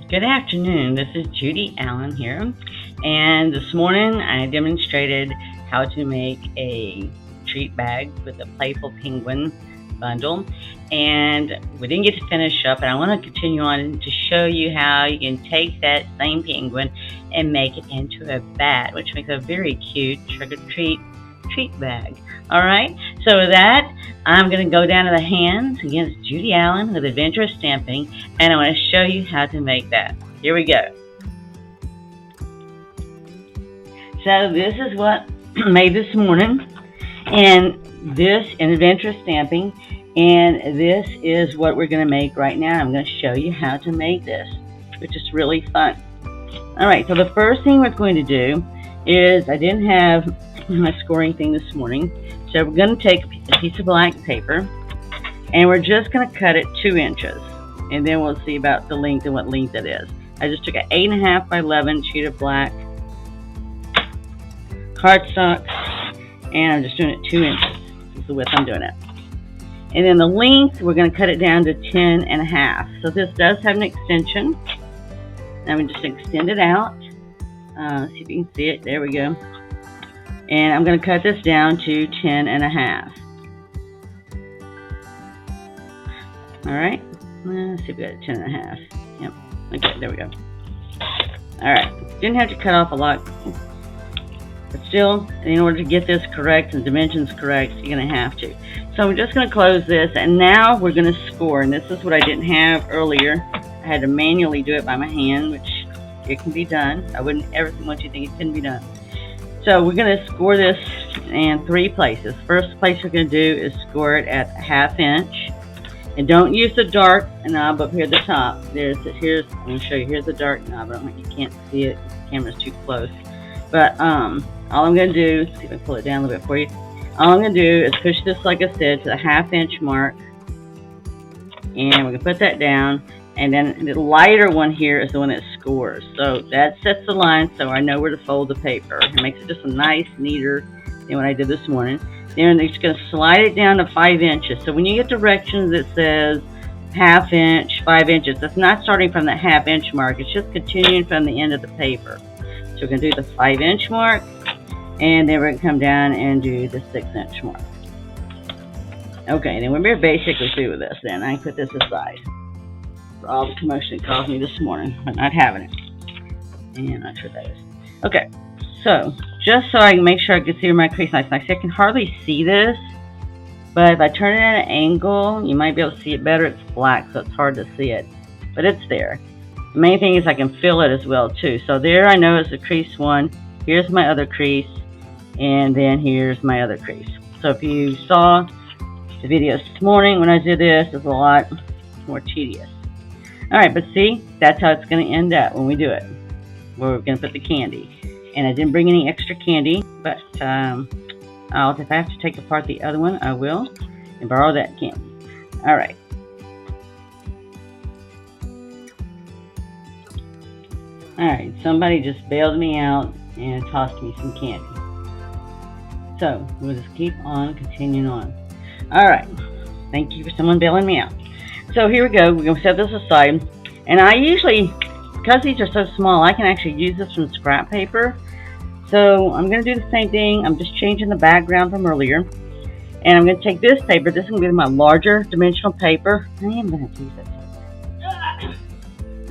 Good afternoon. This is Judy Allen here, and this morning I demonstrated how to make a treat bag with a playful penguin bundle, and we didn't get to finish up, and I want to continue on to show you how you can take that same penguin and make it into a bat, which makes a very cute trick-or-treat treat bag. Alright, so with that, I'm going to go down to the hands against Judy Allen with Adventurous Stamping, and I want to show you how to make that. Here we go. So this is what I made this morning, and this in Adventurous Stamping, and this is what we're going to make right now. I'm going to show you how to make this, which is really fun. Alright, so the first thing we're going to do is, I didn't have my scoring thing this morning, so we're going to take a piece of black paper and we're just going to cut it 2 inches, and then we'll see about the length and what length it is. I just took an 8.5 by 11 sheet of black cardstock, and I'm just doing it 2 inches. This is the width I'm doing it. And then the length, we're going to cut it down to 10.5. So this does have an extension. Now we just extend it out. See if you can see it. There we go. And I'm going to cut this down to 10.5. Alright, let's see if we got 10.5. Yep, okay, there we go. Alright, didn't have to cut off a lot, but still, in order to get this correct and dimensions correct, you're going to have to. So I'm just going to close this, and now we're going to score, and this is what I didn't have earlier. I had to manually do it by my hand, which it can be done. I wouldn't ever want you to think it couldn't be done. So we're going to score this in 3 places. First place we're going to do is score it at 1/2 inch. And don't use the dark knob up here at the top. Here's I'm going to show you. Here's the dark knob. You can't see it. The camera's too close. But all I'm going to do, see if I can pull it down a little bit for you. All I'm going to do is push this, like I said, to the 1/2 inch mark. And we're going to put that down. And then the lighter one here is the one that scores. So that sets the line so I know where to fold the paper. It makes it just a nice, neater than what I did this morning. Then I'm just going to slide it down to 5 inches. So when you get directions that says 1/2 inch, 5 inches, that's not starting from the 1/2 inch mark. It's just continuing from the end of the paper. So we're going to do the 5 inch mark, and then we're going to come down and do the 6 inch mark. Okay, then we're basically through with this then. I can put this aside. All the commotion it caused me this morning, but not having it. And I'm not sure what that is. Okay, so just so I can make sure I can see where my crease line is. Like I can hardly see this, but if I turn it at an angle, you might be able to see it better. It's black, so it's hard to see it, but it's there. The main thing is I can feel it as well too. So there, I know it's a crease 1. Here's my other crease, and then here's my other crease. So if you saw the video this morning when I did this, it's a lot more tedious. Alright, but see, that's how it's going to end up when we do it. Where we're going to put the candy. And I didn't bring any extra candy, but if I have to take apart the other one, I will, and borrow that candy. Alright. Alright, somebody just bailed me out and tossed me some candy. So, we'll just keep on continuing on. Alright, thank you for someone bailing me out. So here we go. We're going to set this aside. And I usually, because these are so small, I can actually use this from scrap paper. So I'm going to do the same thing. I'm just changing the background from earlier. And I'm going to take this paper. This is going to be my larger dimensional paper. I am going to have to use that.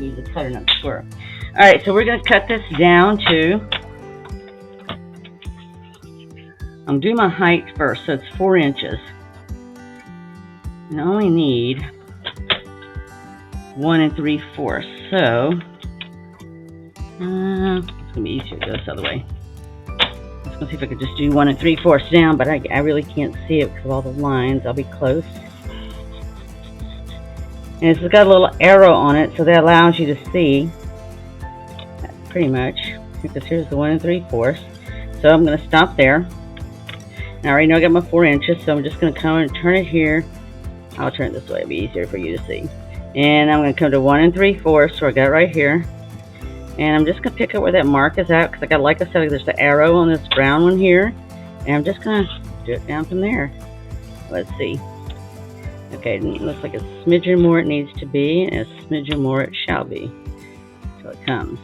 Use a cutter, not a square. Alright, so we're going to cut this down to, I'm doing my height first, so it's 4 inches. And I only need 1 3/4. So it's gonna be easier to go this other way. Let's go see if I could just do 1 3/4 down, but I really can't see it because of all the lines. I'll be close. And it's got a little arrow on it, so that allows you to see pretty much. Because here's the 1 3/4. So I'm gonna stop there. Now I already know I got my 4 inches, so I'm just gonna come and turn it here. I'll turn it this way. It'll be easier for you to see. And I'm going to come to 1 3/4, so I got it right here. And I'm just going to pick up where that mark is at, because like I said, there's the arrow on this brown one here. And I'm just going to do it down from there. Let's see. Okay, it looks like a smidgen more it needs to be, and a smidgen more it shall be. so it comes.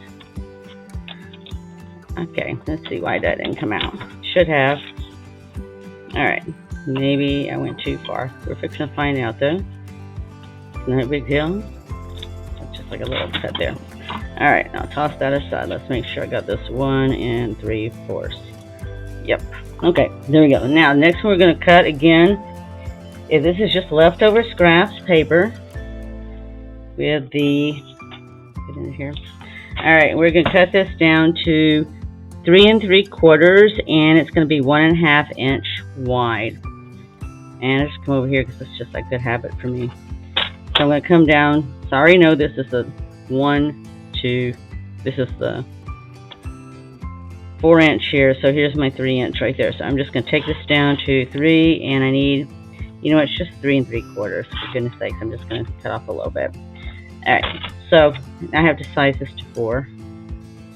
Okay, let's see why that didn't come out. Should have. Alright, maybe I went too far. We're fixing to find out though. No big deal. It's just like a little cut there. Alright, now toss that aside. Let's make sure I got this 1 3/4. Yep. Okay, there we go. Now, next one we're going to cut again. This is just leftover scraps paper with the, get in here. Alright, we're going to cut this down to 3 3/4, and it's going to be 1.5 inch wide. And I'll just come over here because it's just a good habit for me. So I'm going to come down. So I already know this is the 1, 2, this is the 4 inch here, so here's my 3 inch right there. So I'm just going to take this down to 3, and I need, you know, it's just 3 3/4. For goodness sakes, I'm just going to cut off a little bit. Alright, so I have to size this to 4.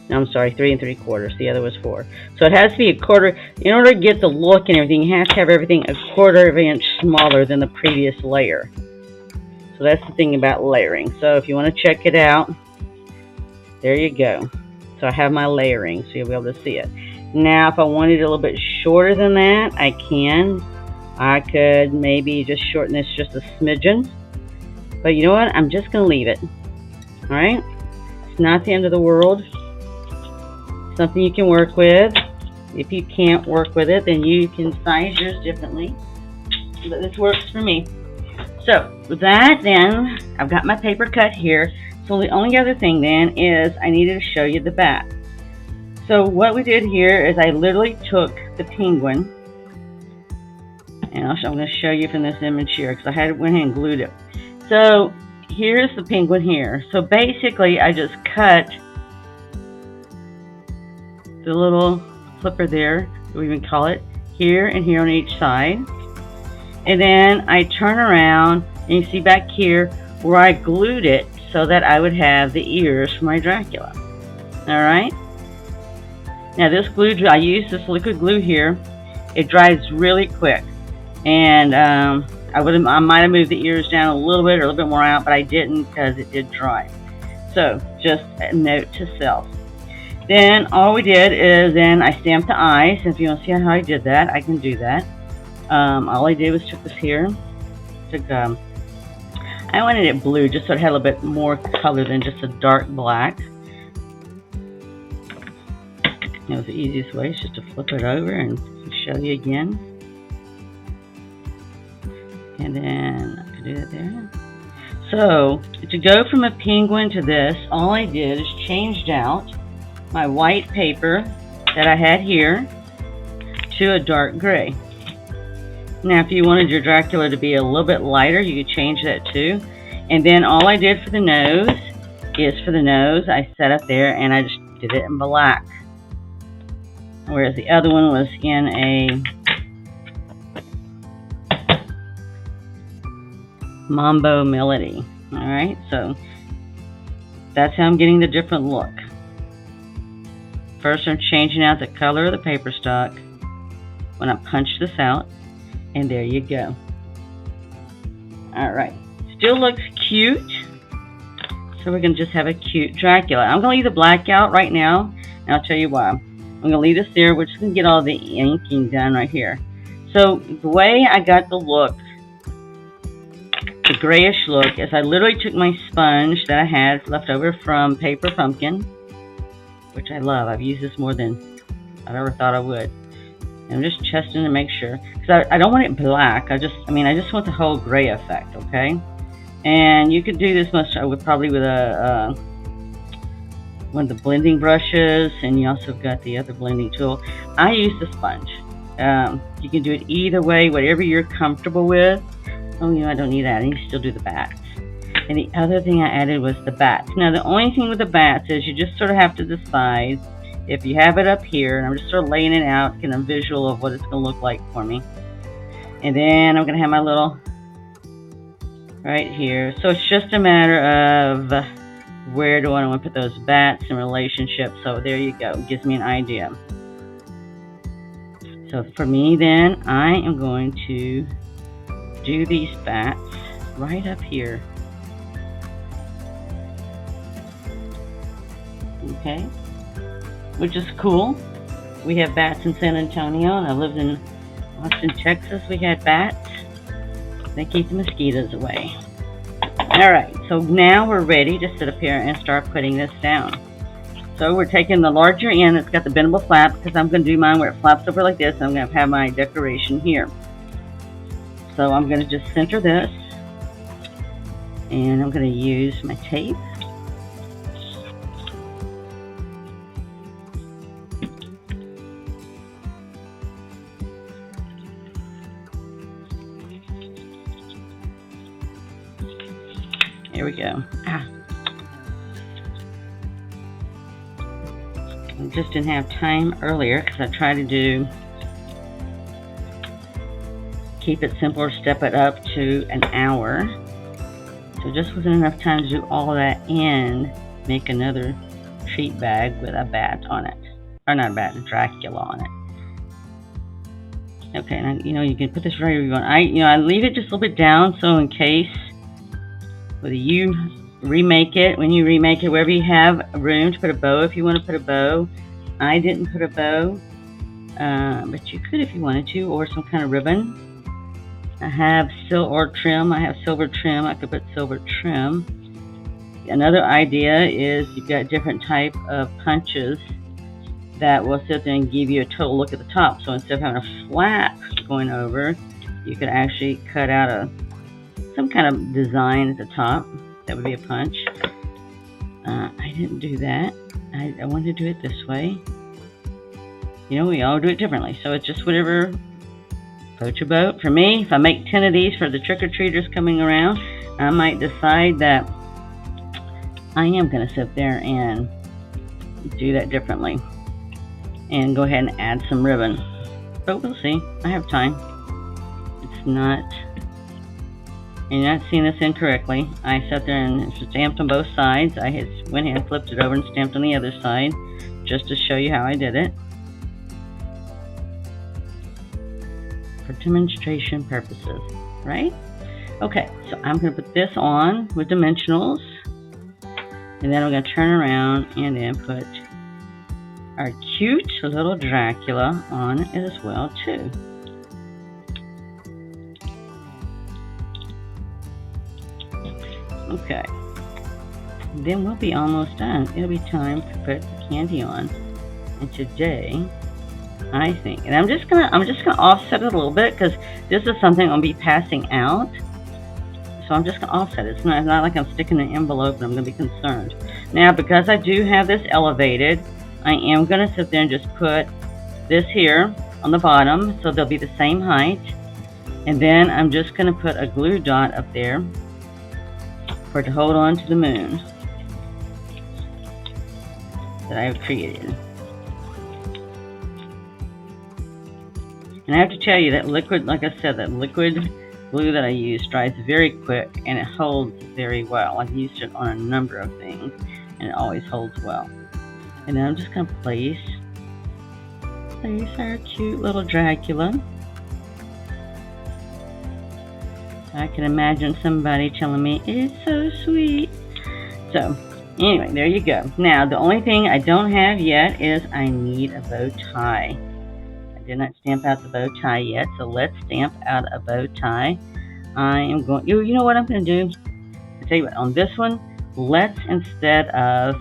No, I'm sorry, 3 3/4. The other was 4. So it has to be a quarter. In order to get the look and everything, you have to have everything a 1/4 inch smaller than the previous layer. So that's the thing about layering. So if you want to check it out, there you go. So I have my layering, so you'll be able to see it. Now, if I wanted it a little bit shorter than that, I can. I could maybe just shorten this just a smidgen. But you know what? I'm just going to leave it. Alright? It's not the end of the world. Something you can work with. If you can't work with it, then you can size yours differently. But this works for me. So, with that then, I've got my paper cut here. So the only other thing then is I needed to show you the bat. So what we did here is I literally took the penguin, and I'm going to show you from this image here because I went ahead and glued it. So here's the penguin here. So basically I just cut the little flipper there, we even call it, here and here on each side. And then I turn around and you see back here where I glued it so that I would have the ears for my Dracula. Alright? Now this glue, I use this liquid glue here. It dries really quick. And I might have moved the ears down a little bit or a little bit more out, but I didn't because it did dry. So, just a note to self. Then all we did is then I stamped the eyes. If you want to see how I did that, I can do that. All I did was took this here. I wanted it blue just so it had a little bit more color than just a dark black. That was the easiest way, is just to flip it over and show you again. And then I can do that there. So to go from a penguin to this, all I did is changed out my white paper that I had here to a dark gray. Now if you wanted your Dracula to be a little bit lighter, you could change that too. And then all I did for the nose is for the nose, I set up there and I just did it in black. Whereas the other one was in a Mambo Melody. Alright, so that's how I'm getting the different look. First I'm changing out the color of the paper stock when I punch this out, and there you go. Alright, still looks cute, so we're going to just have a cute Dracula. I'm going to leave the black out right now, and I'll tell you why. I'm going to leave this there. We're just going to get all the inking done right here. So the way I got the look, the grayish look, is I literally took my sponge that I had left over from Paper Pumpkin, which I love. I've used this more than I ever thought I would. And I'm just testing to make sure, because I don't want it black. I just want the whole gray effect, okay? And you could do this probably with one of the blending brushes, and you also got the other blending tool. I use the sponge. You can do it either way, whatever you're comfortable with. Oh, you know, I don't need that. I need to still do the bats. And the other thing I added was the bats. Now, the only thing with the bats is you just sort of have to decide if you have it up here, and I'm just sort of laying it out, getting a visual of what it's going to look like for me. And then I'm going to have my little right here. So it's just a matter of where do I want to put those bats in relationship. So there you go. It gives me an idea. So for me then, I am going to do these bats right up here. Okay, which is cool. We have bats in San Antonio, and I lived in Austin, Texas. We had bats. They keep the mosquitoes away. Alright, so now we're ready to sit up here and start putting this down. So we're taking the larger end. It's got the bendable flap, because I'm going to do mine where it flaps over like this. And I'm going to have my decoration here. So I'm going to just center this. And I'm going to use my tape. Here we go. I just didn't have time earlier because I tried to keep it simpler, step it up to an hour. So just wasn't enough time to do all of that and make another treat bag with a bat on it. Or not a bat, a Dracula on it. Okay, now you can put this right where you want. I leave it just a little bit down so in case whether you remake it, when you remake it, wherever you have room to put a bow, if you want to put a bow. I didn't put a bow, but you could if you wanted to, or some kind of ribbon. I have silver trim. I have silver trim. I could put silver trim. Another idea is you've got different type of punches that will sit there and give you a total look at the top. So instead of having a flap going over, you could actually cut out some kind of design at the top. That would be a punch. I didn't do that. I wanted to do it this way. We all do it differently. So it's just whatever floats your boat. For me, if I make 10 of these for the trick-or-treaters coming around, I might decide that I am going to sit there and do that differently. And go ahead and add some ribbon. But we'll see. I have time. It's not... And you're not seeing this incorrectly. I sat there and stamped on both sides. I went ahead and flipped it over and stamped on the other side just to show you how I did it. For demonstration purposes, right? Okay, so I'm going to put this on with dimensionals. And then I'm going to turn around and then put our cute little Dracula on it as well, too. Okay, then we'll be almost done. It'll be time to put the candy on. And today, I think, and I'm just gonna offset it a little bit because this is something I'll be passing out. So I'm just gonna offset it. It's not like I'm sticking an envelope and I'm gonna be concerned. Now, because I do have this elevated, I am gonna sit there and just put this here on the bottom, so they'll be the same height. And then I'm just gonna put a glue dot up there for it to hold on to the moon that I have created. And I have to tell you that liquid, like I said, that liquid glue that I use dries very quick and it holds very well. I've used it on a number of things and it always holds well. And then I'm just going to place our cute little Dracula. I can imagine somebody telling me, it's so sweet. So, anyway, there you go. Now, the only thing I don't have yet is I need a bow tie. I did not stamp out the bow tie yet, so let's stamp out a bow tie. I am going, you know what I'm going to do? I'll tell you what, on this one, let's, instead of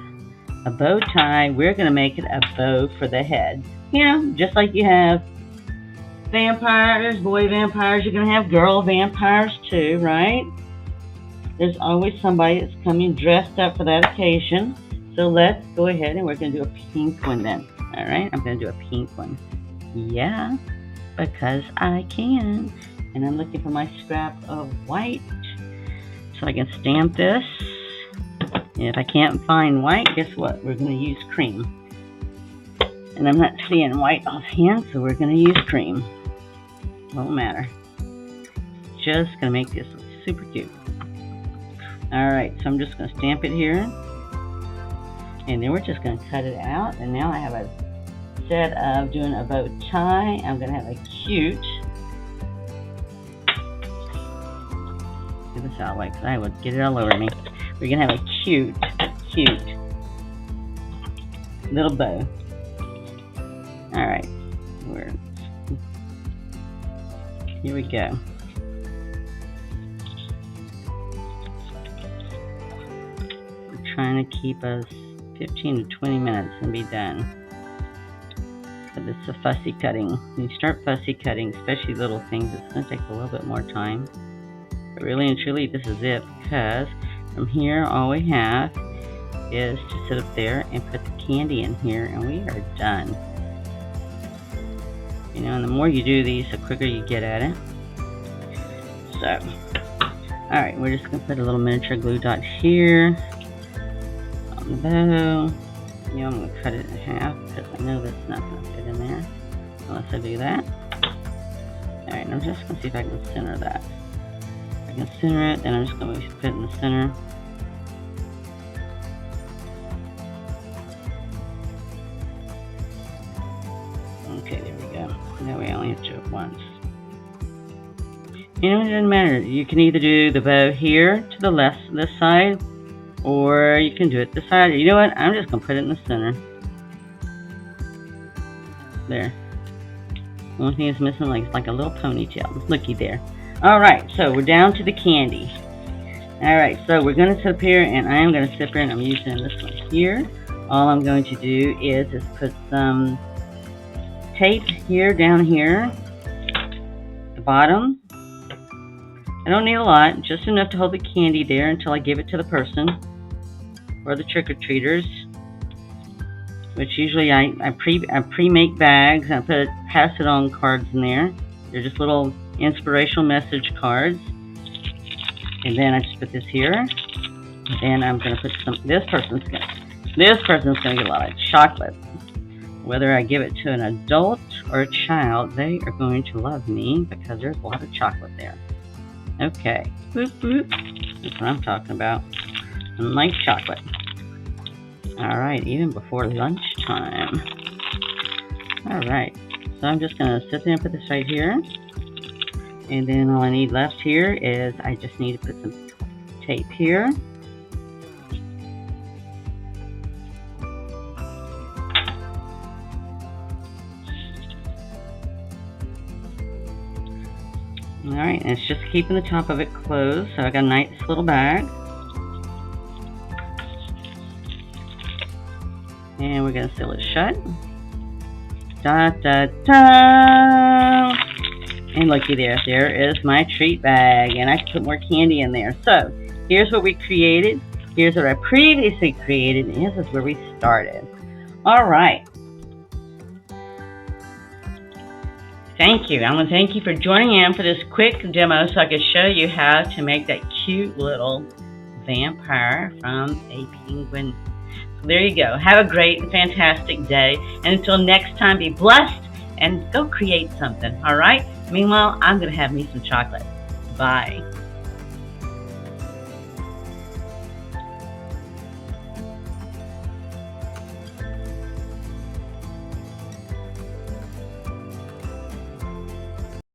a bow tie, we're going to make it a bow for the head. Just like you have vampires, boy vampires, you're going to have girl vampires too, right? There's always somebody that's coming dressed up for that occasion. So let's go ahead and we're going to do a pink one then. Alright, I'm going to do a pink one. Yeah, because I can. And I'm looking for my scrap of white so I can stamp this. And if I can't find white, guess what? We're going to use cream. And I'm not seeing white offhand, so we're going to use cream. Won't matter. Just going to make this look super cute. Alright, so I'm just going to stamp it here. And then we're just going to cut it out. And now I have a, instead of doing a bow tie, I'm going to have a cute. Get this out of the way because I would get it all over me. We're going to have a cute little bow. Alright, here we go. We're trying to keep us 15 to 20 minutes and be done. But it's a fussy cutting. When you start fussy cutting, especially little things, it's going to take a little bit more time. But really and truly, this is it, because from here, all we have is to sit up there and put the candy in here, and we are done. You know, and the more you do these, the quicker you get at it. So, alright, we're just going to put a little miniature glue dot here on the bow. You know, I'm going to cut it in half because I know that's not going to fit in there unless I do that. Alright, I'm just going to see if I can center that. If I can center it, then I'm just going to put it in the center. Okay, there we go. Now we only have to do it once. You know, it doesn't matter. You can either do the bow here to the left, this side, or you can do it this side. You know what? I'm just going to put it in the center. There. The only thing it's missing is like a little ponytail. Looky there. Alright, so we're down to the candy. Alright, so we're going to sit up here, and I am going to sit here, and I'm using this one here. All I'm going to do is put some tape here, down here, the bottom. I don't need a lot, just enough to hold the candy there until I give it to the person or the trick-or-treaters, which usually I pre-make bags, and I pass it on cards in there. They're just little inspirational message cards. And then I just put this here, and then I'm going to put some, this person's going to get a lot of chocolate. Whether I give it to an adult or a child, they are going to love me because there's a lot of chocolate there. Okay. Boop, boop. That's what I'm talking about. I like chocolate. Alright, even before lunchtime. Alright. So I'm just going to sit there and put this right here. And then all I need left here is I just need to put some tape here. Alright, and it's just keeping the top of it closed, so I got a nice little bag. And we're going to seal it shut. Da da da! And looky there, there is my treat bag, and I can put more candy in there. So, here's what we created. Here's what I previously created, and this is where we started. Alright. Thank you. I want to thank you for joining in for this quick demo so I could show you how to make that cute little vampire from a penguin. So there you go. Have a great and fantastic day. And until next time, be blessed and go create something. All right? Meanwhile, I'm going to have me some chocolate. Bye.